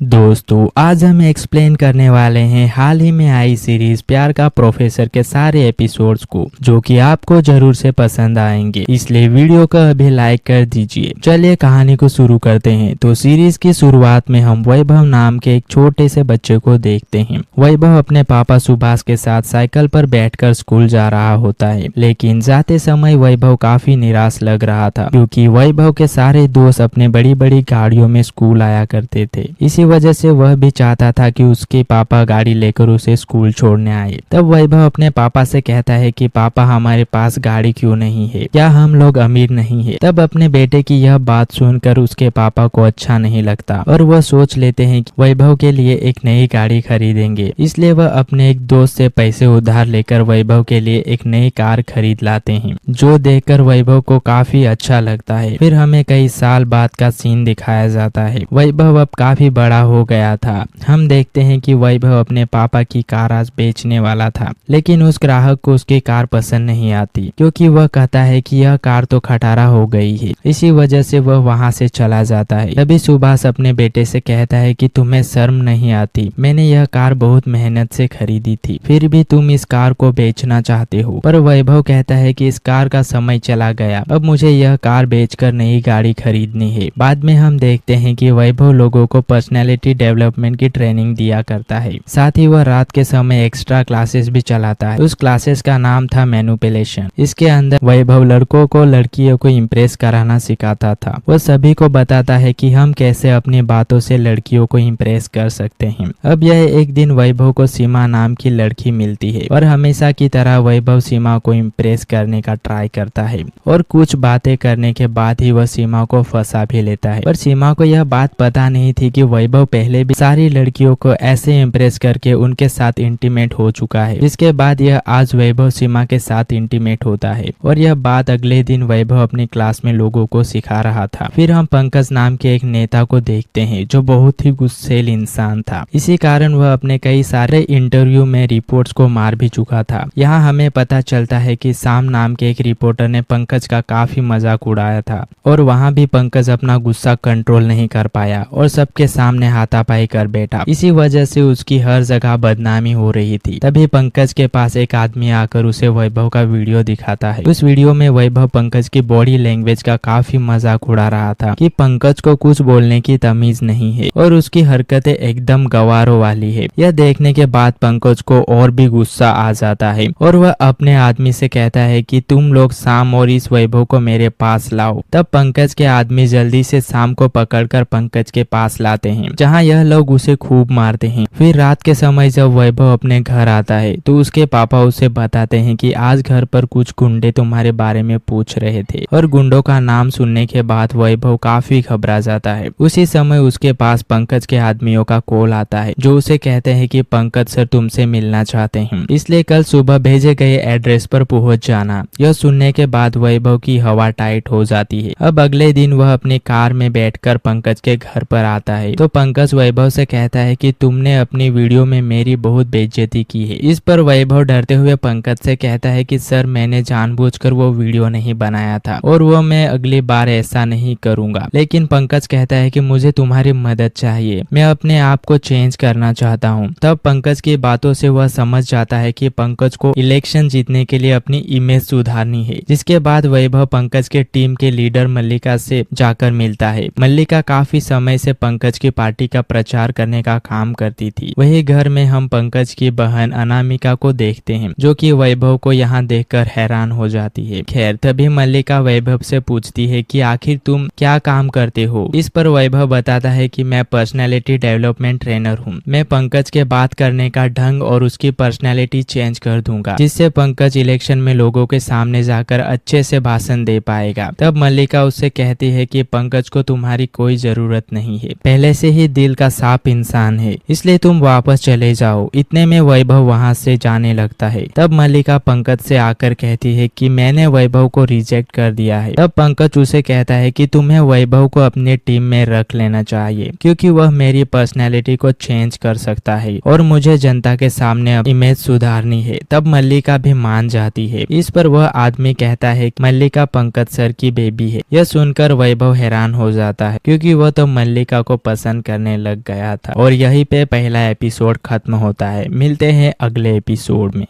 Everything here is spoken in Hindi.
दोस्तों आज हम एक्सप्लेन करने वाले हैं हाल ही में आई सीरीज प्यार का प्रोफेसर के सारे एपिसोड्स को, जो कि आपको जरूर से पसंद आएंगे, इसलिए वीडियो को अभी लाइक कर दीजिए। चलिए कहानी को शुरू करते हैं। तो सीरीज की शुरुआत में हम वैभव नाम के एक छोटे से बच्चे को देखते हैं। वैभव अपने पापा सुभाष के साथ साइकिल पर बैठकर स्कूल जा रहा होता है, लेकिन जाते समय वैभव काफी निराश लग रहा था, क्योंकि वैभव के सारे दोस्त अपने बड़ी बड़ी गाड़ियों में स्कूल आया करते थे। इसी वजह से वह भी चाहता था कि उसके पापा गाड़ी लेकर उसे स्कूल छोड़ने आए। तब वैभव अपने पापा से कहता है कि पापा हमारे पास गाड़ी क्यों नहीं है, क्या हम लोग अमीर नहीं है। तब अपने बेटे की यह बात सुनकर उसके पापा को अच्छा नहीं लगता और वह सोच लेते हैं कि वैभव के लिए एक नई गाड़ी खरीदेंगे। इसलिए वह अपने एक दोस्त से पैसे उधार लेकर वैभव के लिए एक नई कार खरीद लाते हैं, जो देखकर वैभव को काफी अच्छा लगता है। फिर हमें कई साल बाद का सीन दिखाया जाता है। वैभव अब काफी बड़ा हो गया था। हम देखते हैं कि वैभव अपने पापा की कार आज बेचने वाला था, लेकिन उस ग्राहक को उसकी कार पसंद नहीं आती, क्योंकि वह कहता है कि यह कार तो खटारा हो गई है। इसी वजह से वह वहां से चला जाता है। तभी सुभाष अपने बेटे से कहता है कि तुम्हें शर्म नहीं आती, मैंने यह कार बहुत मेहनत से खरीदी थी, फिर भी तुम इस कार को बेचना चाहते हो। पर वैभव कहता है कि इस कार का समय चला गया, अब मुझे यह कार बेचकर नई गाड़ी खरीदनी है। बाद में हम देखते हैं कि वैभव लोगों को पर्सनैलिटी डेवलपमेंट की ट्रेनिंग दिया करता है। साथ ही वह रात के समय एक्स्ट्रा क्लासेस भी चलाता है। उस क्लासेस का नाम था मैनिपुलेशन। इसके अंदर वैभव लड़कों को लड़कियों को इम्प्रेस कराना सिखाता था। वह सभी को बताता है कि हम कैसे अपनी बातों से लड़कियों को इम्प्रेस कर सकते हैं। अब यह एक दिन वैभव को सीमा नाम की लड़की मिलती है और हमेशा की तरह वैभव सीमा को इम्प्रेस करने का ट्राई करता है और कुछ बातें करने के बाद ही वह सीमा को फंसा भी लेता है। पर सीमा को यह बात पता नहीं थी कि वैभव पहले भी सारी लड़कियों को ऐसे इम्प्रेस करके उनके साथ इंटीमेट हो चुका है। इसके बाद यह आज वैभव सीमा के साथ इंटीमेट होता है और यह बात अगले दिन वैभव अपनी क्लास में लोगों को सिखा रहा था। फिर हम पंकज नाम के एक नेता को देखते हैं, जो बहुत ही गुस्सैल इंसान था। इसी कारण वह अपने कई सारे इंटरव्यू में रिपोर्ट्स को मार भी चुका था। यहाँ हमें पता चलता है कि शाम नाम के एक रिपोर्टर ने पंकज का काफी मजाक उड़ाया था और वहाँ भी पंकज अपना गुस्सा कंट्रोल नहीं कर पाया और सबके सामने हाथापाई कर बैठा। इसी वजह से उसकी हर जगह बदनामी हो रही थी। तभी पंकज के पास एक आदमी आकर उसे वैभव का वीडियो दिखाता है। उस वीडियो में वैभव पंकज की बॉडी लैंग्वेज का काफी मजाक उड़ा रहा था कि पंकज को कुछ बोलने की तमीज नहीं है और उसकी हरकतें एकदम गवारों वाली है। यह देखने के बाद पंकज को और भी गुस्सा आ जाता है और वह अपने आदमी से कहता है कि तुम लोग शाम और इस वैभव को मेरे पास लाओ। तब पंकज के आदमी जल्दी से शाम को पकड़कर पंकज के पास लाते हैं, जहाँ यह लोग उसे खूब मारते हैं। फिर रात के समय जब वैभव अपने घर आता है तो उसके पापा उसे बताते हैं कि आज घर पर कुछ गुंडे तुम्हारे बारे में पूछ रहे थे और गुंडों का नाम सुनने के बाद वैभव काफी घबरा जाता है। उसी समय उसके पास पंकज के आदमियों का कॉल आता है, जो उसे कहते हैं कि पंकज सर तुमसे मिलना चाहते हैं, इसलिए कल सुबह भेजे गए एड्रेस पर पहुंच जाना। यह सुनने के बाद वैभव की हवा टाइट हो जाती है। अब अगले दिन वह अपनी कार में बैठकर पंकज के घर पर आता है तो पंकज वैभव से कहता है कि तुमने अपनी वीडियो में मेरी बहुत बेइज्जती की है। इस पर वैभव डरते हुए पंकज से कहता है कि सर मैंने जानबूझकर वो वीडियो नहीं बनाया था और वो मैं अगली बार ऐसा नहीं करूंगा। लेकिन पंकज कहता है कि मुझे तुम्हारी मदद चाहिए, मैं अपने आप को चेंज करना चाहता हूँ। तब पंकज की बातों से वह समझ जाता है कि पंकज को इलेक्शन जीतने के लिए अपनी इमेज सुधारनी है। जिसके बाद वैभव पंकज के टीम के लीडर मल्लिका से जाकर मिलता है। मल्लिका काफी समय से पंकज की पार्टी का प्रचार करने का काम करती थी। वही घर में हम पंकज की बहन अनामिका को देखते हैं, जो कि वैभव को यहाँ देखकर हैरान हो जाती है। खैर तभी मल्लिका वैभव से पूछती है कि आखिर तुम क्या काम करते हो। इस पर वैभव बताता है कि मैं पर्सनैलिटी डेवलपमेंट ट्रेनर हूँ, मैं पंकज के बात करने का ढंग और उसकी पर्सनैलिटी चेंज कर दूंगा, जिससे पंकज इलेक्शन में लोगों के सामने जाकर अच्छे से भाषण दे पाएगा। तब मल्लिका उससे कहती है कि पंकज को तुम्हारी कोई जरूरत नहीं है, पहले से ही दिल का साफ इंसान है, इसलिए तुम वापस चले जाओ। इतने में वैभव वहां से जाने लगता है। तब मल्लिका पंकज से आकर कहती है कि मैंने वैभव को रिजेक्ट कर दिया है। तब पंकज उसे कहता है कि तुम्हें वैभव को अपने टीम में रख लेना चाहिए, क्योंकि वह मेरी पर्सनैलिटी को चेंज कर सकता है और मुझे जनता के सामने इमेज सुधारनी है। तब मल्लिका भी मान जाती है। इस पर वह आदमी कहता है कि मल्लिका पंकज सर की बेबी है। यह सुनकर वैभव हैरान हो जाता है, क्योंकि वह तो मल्लिका को पसंद करने लग गया था। और यहीं पे पहला एपिसोड खत्म होता है। मिलते हैं अगले एपिसोड में।